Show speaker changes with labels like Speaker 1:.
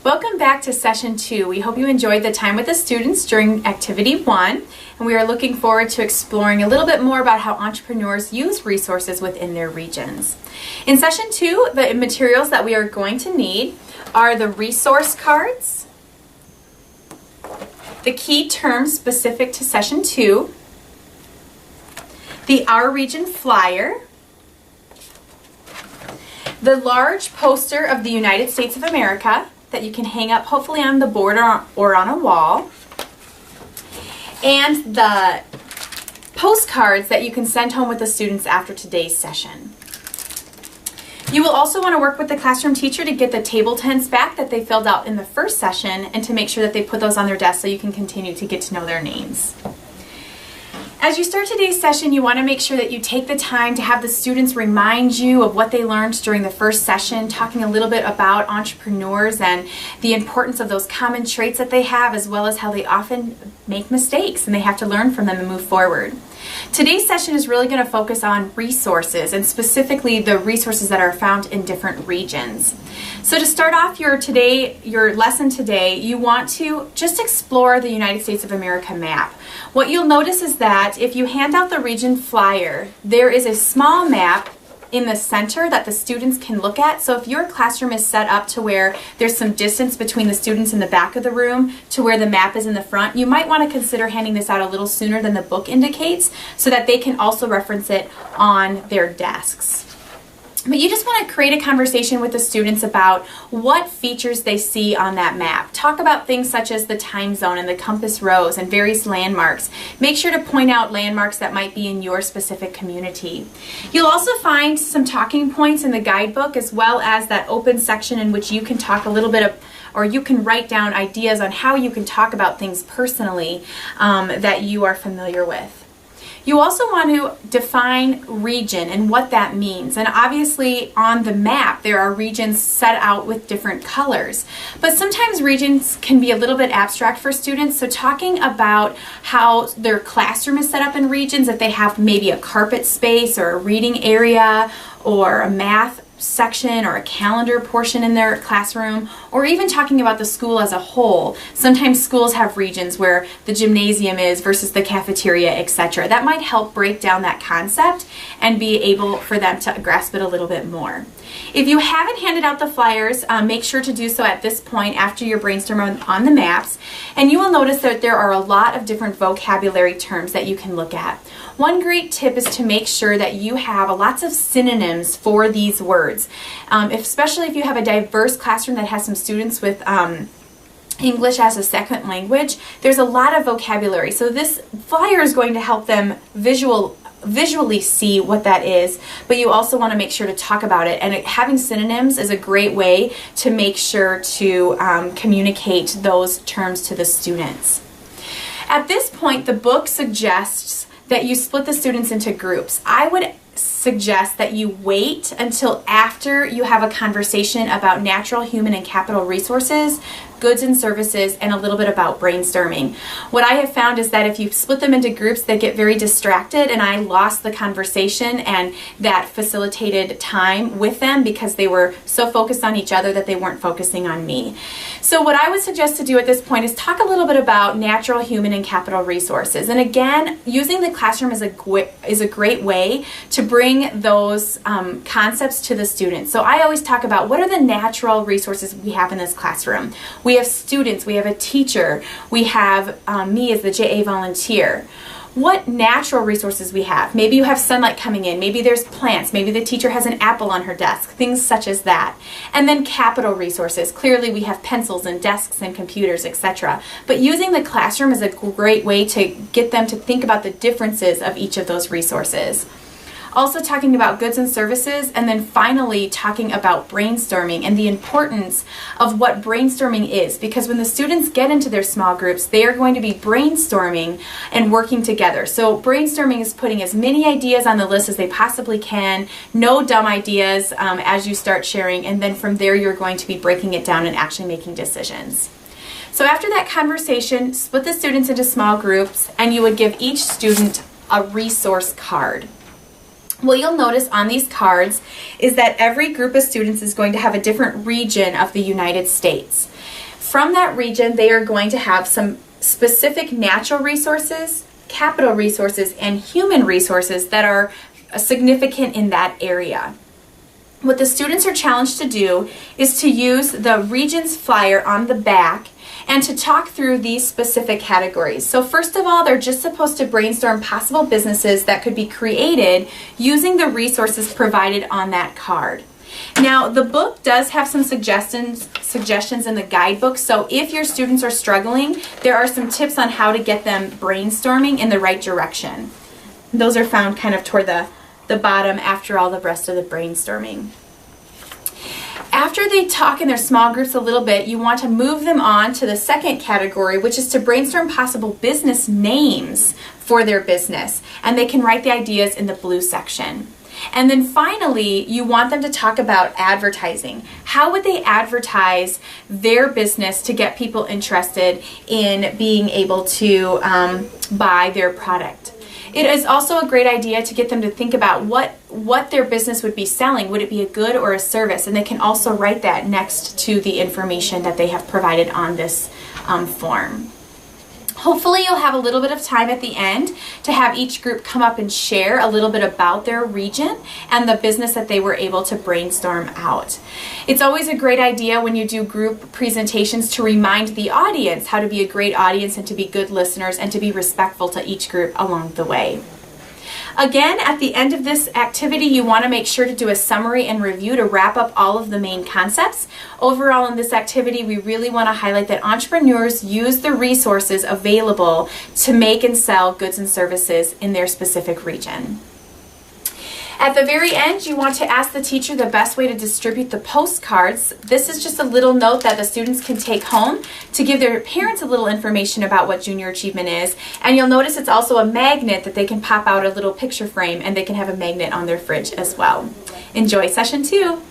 Speaker 1: Welcome back to Session 2. We hope you enjoyed the time with the students during Activity 1, and we are looking forward to exploring a little bit more about how entrepreneurs use resources within their regions. In Session 2, the materials that we are going to need are the resource cards, the key terms specific to Session 2, the Our Region flyer, the large poster of the United States of America that you can hang up hopefully on the board or on a wall, and the postcards that you can send home with the students after today's session. You will also want to work with the classroom teacher to get the table tents back that they filled out in the first session and to make sure that they put those on their desk so you can continue to get to know their names. As you start today's session, you want to make sure that you take the time to have the students remind you of what they learned during the first session, talking a little bit about entrepreneurs and the importance of those common traits that they have, as well as how they often make mistakes and they have to learn from them and move forward. Today's session is really going to focus on resources, and specifically the resources that are found in different regions. So to start off your lesson today, you want to just explore the United States of America map. What you'll notice is that if you hand out the region flyer, there is a small map in the center that the students can look at. So if your classroom is set up to where there's some distance between the students in the back of the room to where the map is in the front, you might want to consider handing this out a little sooner than the book indicates so that they can also reference it on their desks. But you just want to create a conversation with the students about what features they see on that map. Talk about things such as the time zone and the compass rose and various landmarks. Make sure to point out landmarks that might be in your specific community. You'll also find some talking points in the guidebook, as well as that open section in which you can talk a little bit of, or you can write down ideas on how you can talk about things personally that you are familiar with. You also want to define region and what that means. And obviously on the map there are regions set out with different colors. But sometimes regions can be a little bit abstract for students, so talking about how their classroom is set up in regions, if they have maybe a carpet space or a reading area or a math section or a calendar portion in their classroom, or even talking about the school as a whole. Sometimes schools have regions where the gymnasium is versus the cafeteria, etc. That might help break down that concept and be able for them to grasp it a little bit more. If you haven't handed out the flyers, make sure to do so at this point after your brainstorm on the maps, and you will notice that there are a lot of different vocabulary terms that you can look at. One great tip is to make sure that you have lots of synonyms for these words, especially if you have a diverse classroom that has some students with English as a second language. There's a lot of vocabulary, so this flyer is going to help them visually see what that is, but you also want to make sure to talk about it, and having synonyms is a great way to make sure to communicate those terms to the students. At this point, the book suggests that you split the students into groups. I would suggest that you wait until after you have a conversation about natural, human, and capital resources, goods and services, and a little bit about brainstorming. What I have found is that if you split them into groups, they get very distracted, and I lost the conversation and that facilitated time with them because they were so focused on each other that they weren't focusing on me. So what I would suggest to do at this point is talk a little bit about natural, human, and capital resources. And again, using the classroom is a great way to bring those concepts to the students. So I always talk about what are the natural resources we have in this classroom. We have students, we have a teacher, we have me as the JA volunteer. What natural resources we have. Maybe you have sunlight coming in, maybe there's plants, maybe the teacher has an apple on her desk, things such as that. And then capital resources. Clearly we have pencils and desks and computers, etc. But using the classroom is a great way to get them to think about the differences of each of those resources. Also talking about goods and services, and then finally talking about brainstorming and the importance of what brainstorming is, because when the students get into their small groups, they are going to be brainstorming and working together. So brainstorming is putting as many ideas on the list as they possibly can, no dumb ideas as you start sharing, and then from there you're going to be breaking it down and actually making decisions. So after that conversation, split the students into small groups, and you would give each student a resource card. What you'll notice on these cards is that every group of students is going to have a different region of the United States. From that region, they are going to have some specific natural resources, capital resources, and human resources that are significant in that area. What the students are challenged to do is to use the region's flyer on the back and to talk through these specific categories. So first of all, they're just supposed to brainstorm possible businesses that could be created using the resources provided on that card. Now, the book does have some suggestions in the guidebook, so if your students are struggling, there are some tips on how to get them brainstorming in the right direction. Those are found kind of toward the bottom after all the rest of the brainstorming. After they talk in their small groups a little bit, you want to move them on to the second category, which is to brainstorm possible business names for their business. And they can write the ideas in the blue section. And then finally, you want them to talk about advertising. How would they advertise their business to get people interested in being able to buy their product? It is also a great idea to get them to think about what their business would be selling. Would it be a good or a service? And they can also write that next to the information that they have provided on this form. Hopefully you'll have a little bit of time at the end to have each group come up and share a little bit about their region and the business that they were able to brainstorm out. It's always a great idea when you do group presentations to remind the audience how to be a great audience and to be good listeners and to be respectful to each group along the way. Again, at the end of this activity, you want to make sure to do a summary and review to wrap up all of the main concepts. Overall, in this activity, we really want to highlight that entrepreneurs use the resources available to make and sell goods and services in their specific region. At the very end, you want to ask the teacher the best way to distribute the postcards. This is just a little note that the students can take home to give their parents a little information about what Junior Achievement is. And you'll notice it's also a magnet that they can pop out a little picture frame, and they can have a magnet on their fridge as well. Enjoy session 2.